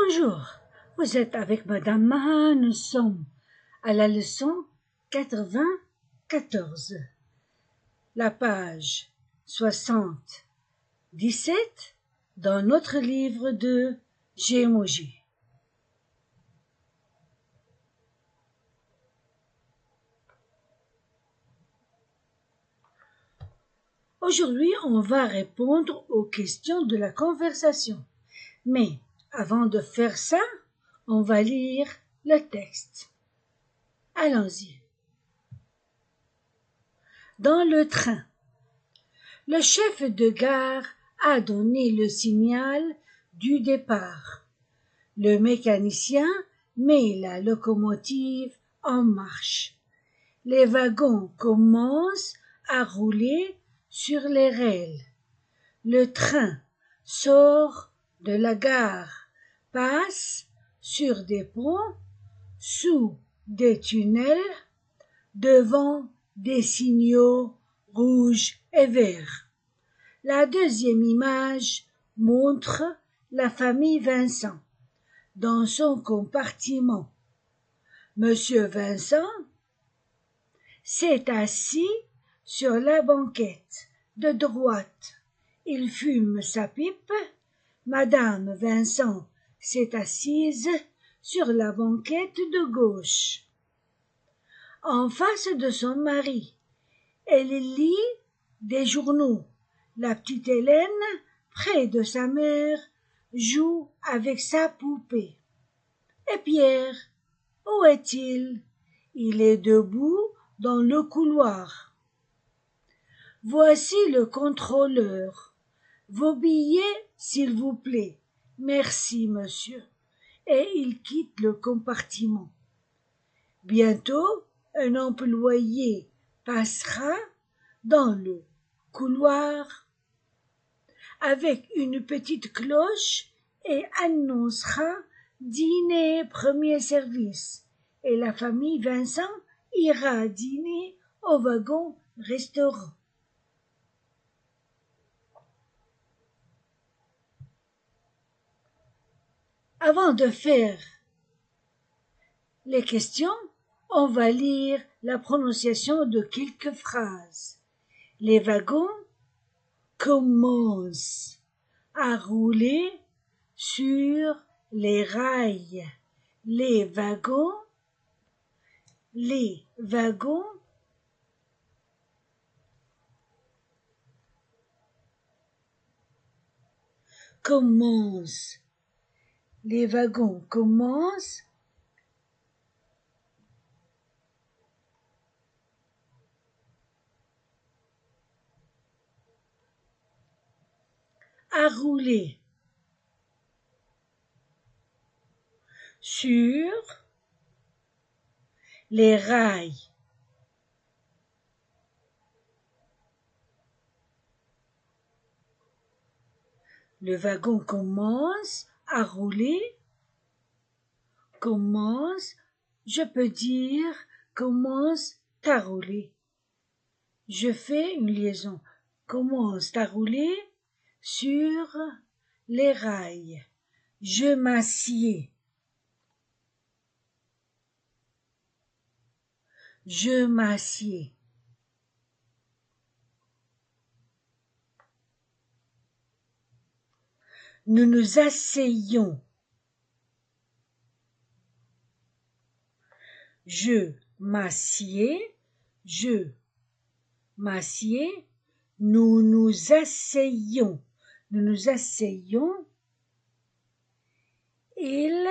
Bonjour, vous êtes avec Madame Maha, nous sommes à la leçon 94, la page 77 dans notre livre de Géométrie. Aujourd'hui, on va répondre aux questions de la conversation. Mais avant de faire ça, on va lire le texte. Allons-y. Dans le train. Le chef de gare a donné le signal du départ. Le mécanicien met la locomotive en marche. Les wagons commencent à rouler sur les rails. Le train sort de la gare, passe sur des ponts, sous des tunnels, devant des signaux rouges et verts. La deuxième image montre la famille Vincent dans son compartiment. Monsieur Vincent s'est assis sur la banquette de droite. Il fume sa pipe. Madame Vincent s'est assise sur la banquette de gauche. En face de son mari, elle lit des journaux. La petite Hélène, près de sa mère, joue avec sa poupée. Et Pierre, où est-il? Il est debout dans le couloir. Voici le contrôleur. Vos billets, s'il vous plaît. Merci, monsieur. Et il quitte le compartiment. Bientôt, un employé passera dans le couloir avec une petite cloche et annoncera dîner premier service. Et la famille Vincent ira dîner au wagon-restaurant. Avant de faire les questions, on va lire la prononciation de quelques phrases. Les wagons commencent à rouler sur les rails. Les wagons commencent. Les wagons commencent à rouler sur les rails. Le wagon commence à rouler. Commence, je peux dire commence à rouler. Je fais une liaison. Commence à rouler sur les rails. Je m'assieds. Je m'assieds. Nous nous asseyons. Je m'assieds. Je m'assieds. Nous nous asseyons. Nous nous asseyons. Il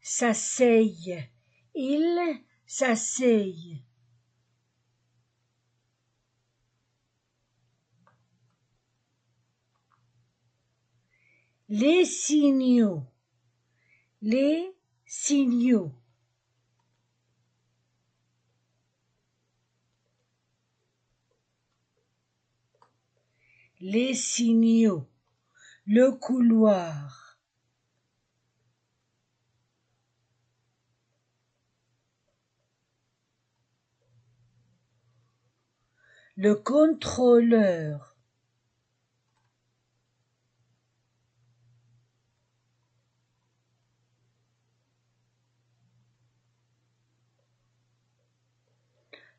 s'asseye. Il s'asseye. Les signaux. Les signaux. Les signaux. Le couloir. Le contrôleur.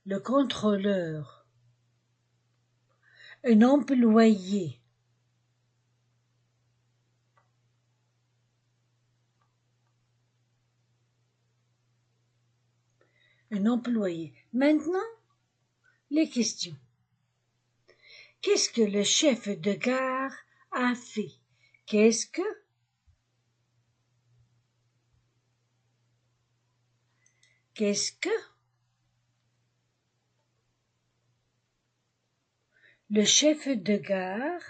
le contrôleur, un employé, un employé. Maintenant, les questions. Qu'est-ce que le chef de gare a fait? Qu'est-ce que le chef de gare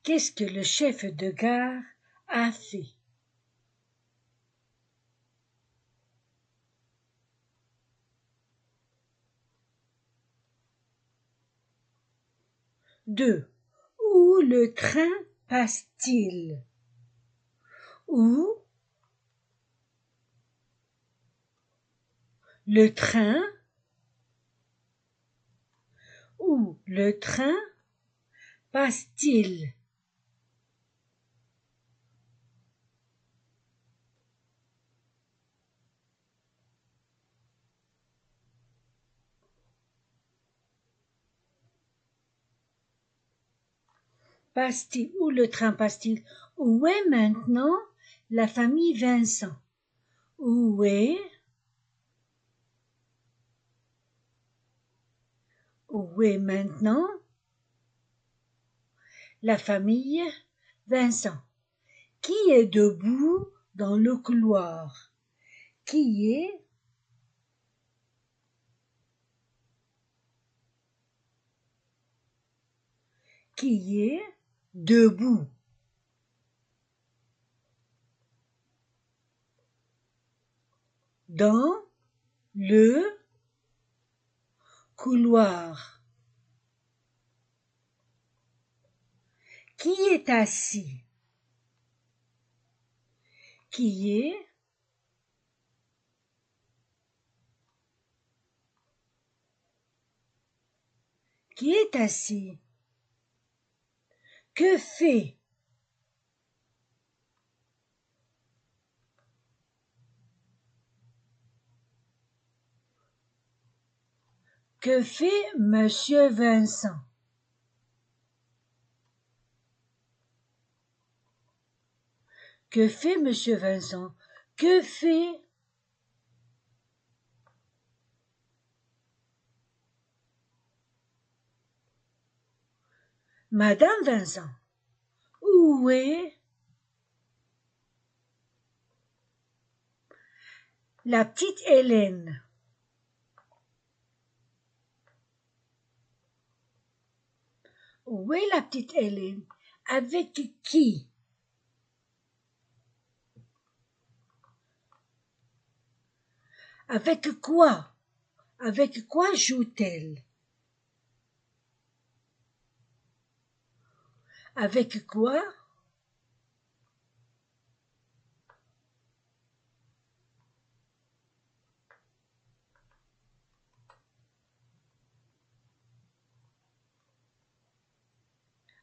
Qu'est-ce que le chef de gare a fait? Deux. Où le train passe-t-il? Où le train passe-t-il? Où le train passe-t-il? Où est maintenant la famille Vincent? Où est maintenant la famille Vincent? Qui est debout dans le couloir? Qui est debout dans le couloir? Qui est assis? Qui est assis? Que fait Monsieur Vincent? Que fait Monsieur Vincent? Que fait Madame Vincent? Où est la petite Hélène? Où est la petite Hélène? Avec qui? Avec quoi? Avec quoi joue-t-elle? Avec quoi?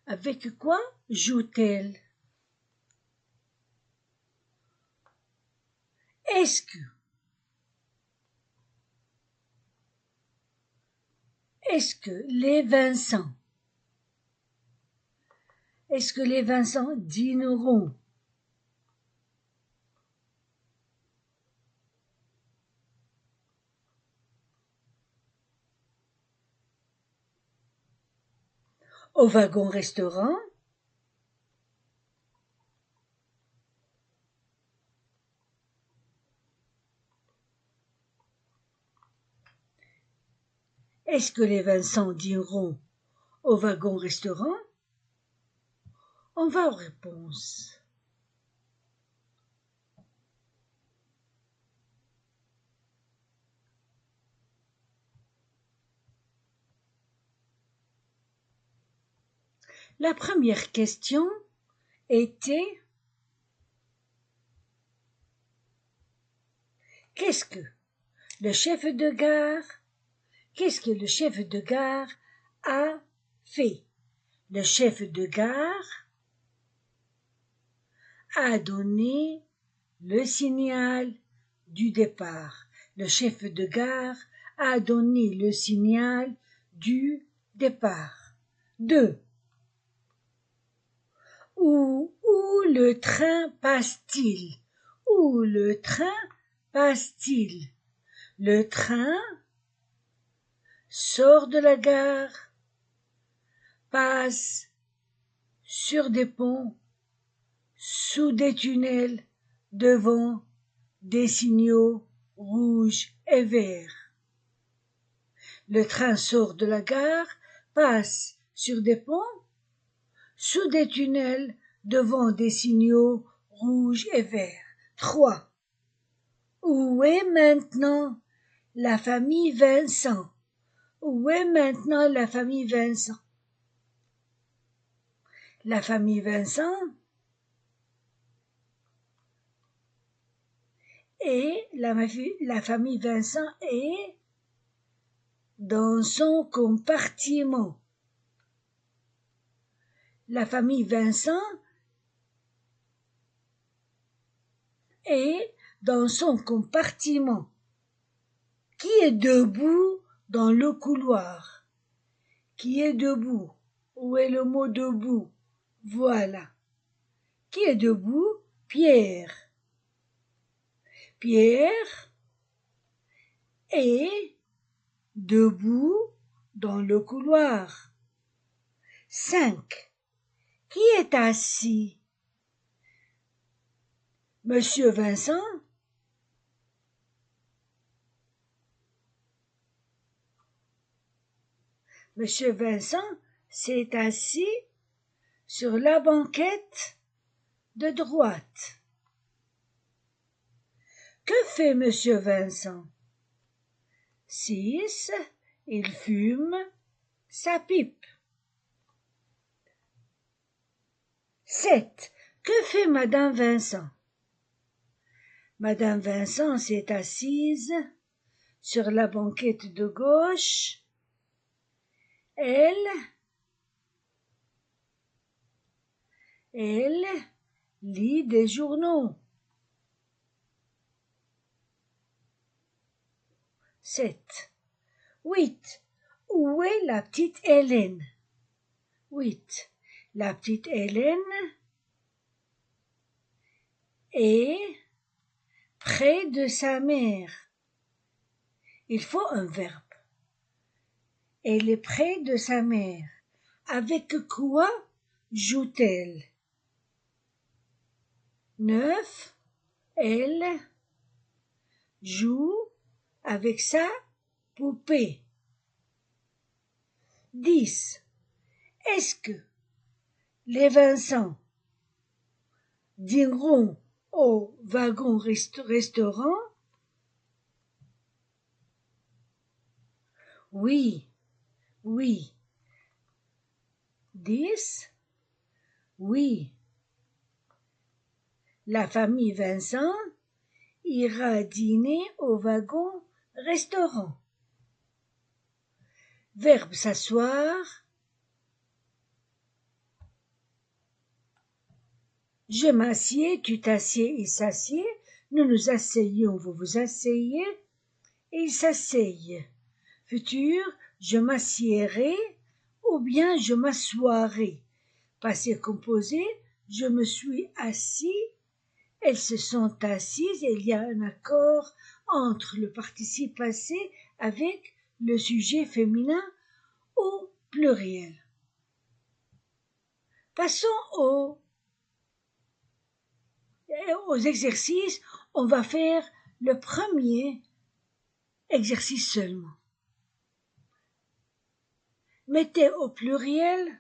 Avec quoi joue-t-elle? Est-ce que les Vincent dîneront au wagon-restaurant? Est-ce que les Vincent dîneront au wagon-restaurant? On va aux réponses. La première question était Qu'est-ce que le chef de gare Qu'est-ce que le chef de gare a fait? Le chef de gare a donné le signal du départ. Le chef de gare a donné le signal du départ. 2. Où le train passe-t-il? Où le train passe-t-il? Le train sort de la gare, passe sur des ponts, sous des tunnels, devant des signaux rouges et verts. Le train sort de la gare, passe sur des ponts, sous des tunnels, devant des signaux rouges et verts. 3. Où est maintenant la famille Vincent? Où est maintenant la famille Vincent? La famille Vincent et la famille Vincent est dans son compartiment. La famille Vincent est dans son compartiment. Qui est debout dans le couloir? Qui est debout? Où est le mot debout? Voilà. Qui est debout? Pierre. Pierre est debout dans le couloir. 5. Qui est assis? Monsieur Vincent? Monsieur Vincent s'est assis sur la banquette de droite. Que fait Monsieur Vincent? 6. Il fume sa pipe. 7. Que fait Madame Vincent? Madame Vincent s'est assise sur la banquette de gauche. Elle lit des journaux. 7. 8. Où est la petite Hélène? 8. La petite Hélène est près de sa mère. Il faut un verbe. Elle est près de sa mère. Avec quoi joue-t-elle? 9. Elle joue avec sa poupée. 10. Est-ce que les Vincent dîneront au wagon-restaurant? Oui. 10. Oui. La famille Vincent ira dîner au wagon-restaurant. Verbe s'asseoir. Je m'assieds, tu t'assieds, il s'assied. Nous nous asseyons, vous vous asseyez. Il s'asseye. Futur, je m'assiérai ou bien je m'assoirai. Passé composé, je me suis assis. Elles se sont assises et il y a un accord entre le participe passé avec le sujet féminin au pluriel. Passons aux exercices. On va faire le premier exercice seulement. Mettez au pluriel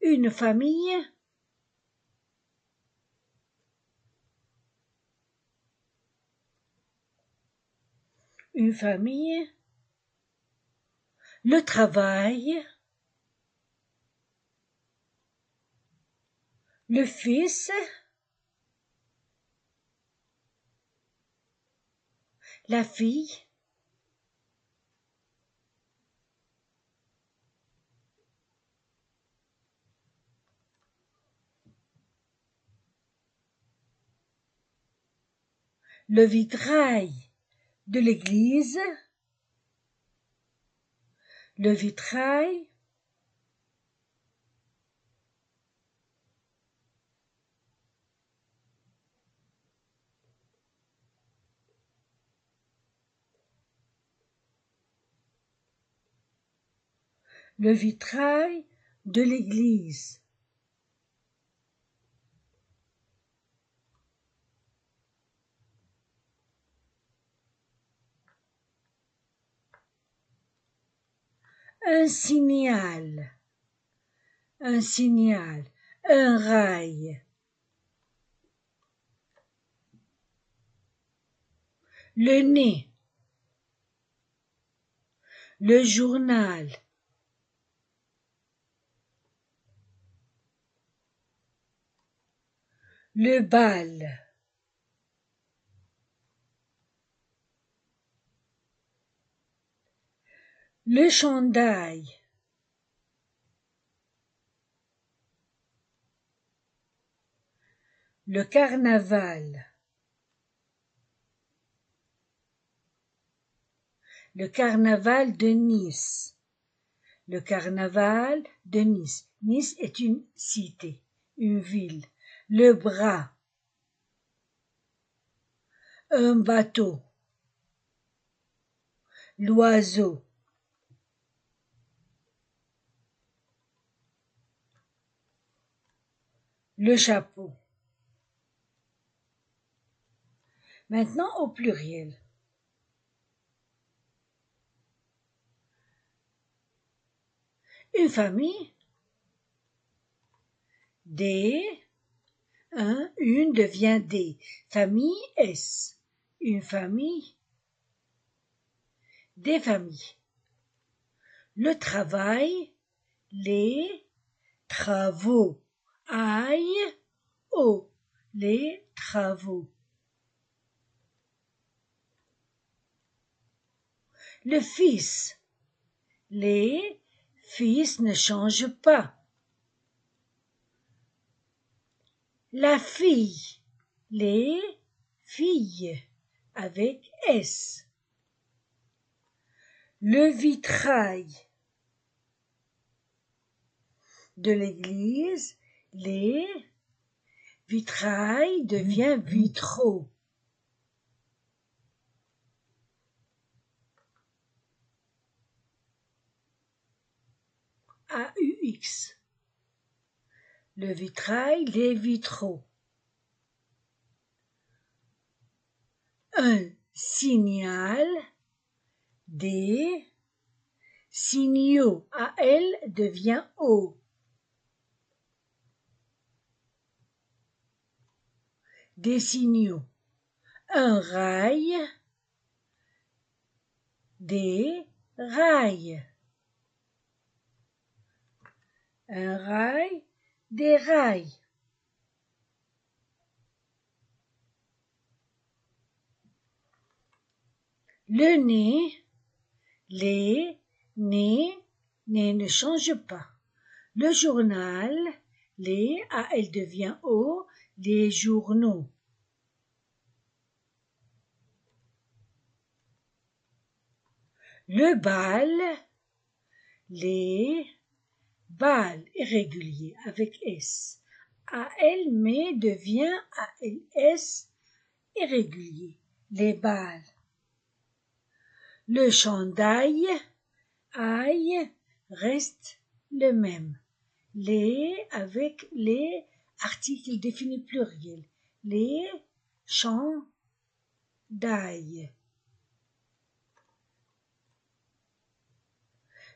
une famille, le travail, le fils, la fille, le vitrail de l'église, le vitrail, le vitrail de l'église. Un signal, un signal, un rail. Le nez, le journal, le bal, le chandail, le carnaval, le carnaval de Nice, le carnaval de Nice. Nice est une cité, une ville. Le bras, un bateau, l'oiseau, le chapeau. Maintenant au pluriel. Une famille, des, un, une devient des. Famille S. Une famille, des familles. Le travail, les travaux. Aïe, oh, les travaux. Le fils, les fils ne changent pas. La fille, les filles avec S. Le vitrail de l'église, les vitrail devient vitraux. AUX. Le vitrail, les vitraux. Un signal, des signaux. AL devient O. Des signaux. Un rail, des rails. Un rail, des rails. Le nez, les nez, nez ne change pas. Le journal, les, AL devient O, les journaux. Le bal, les balles irréguliers avec S. AL mais devient ALS irrégulier. Les balles. Le chandail, aïe, reste le même. Les avec les articles définis pluriels. Les chandails.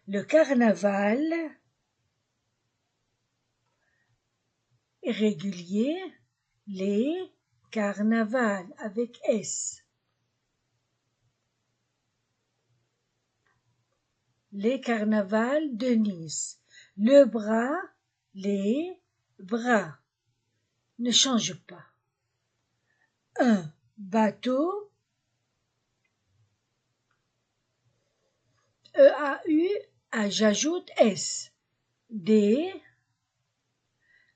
Le carnaval, irrégulier, les carnavals avec S. Les carnavals de Nice. Le bras, les bras. ne change pas. Un bateau, E-A-U, j'ajoute S. Des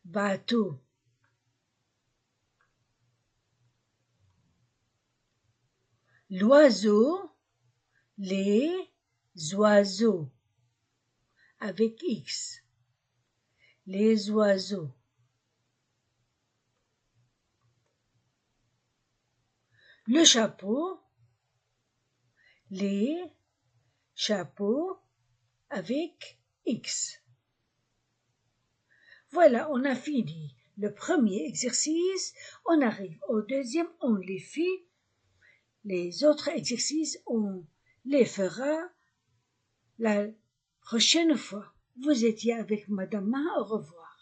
bateaux. L'oiseau, les oiseaux, avec X. Les oiseaux. Le chapeau, les chapeaux, avec X. Voilà, on a fini le premier exercice. On arrive au deuxième, on les fait. Les autres exercices, on les fera la prochaine fois. Vous étiez avec Madame Ma, au revoir.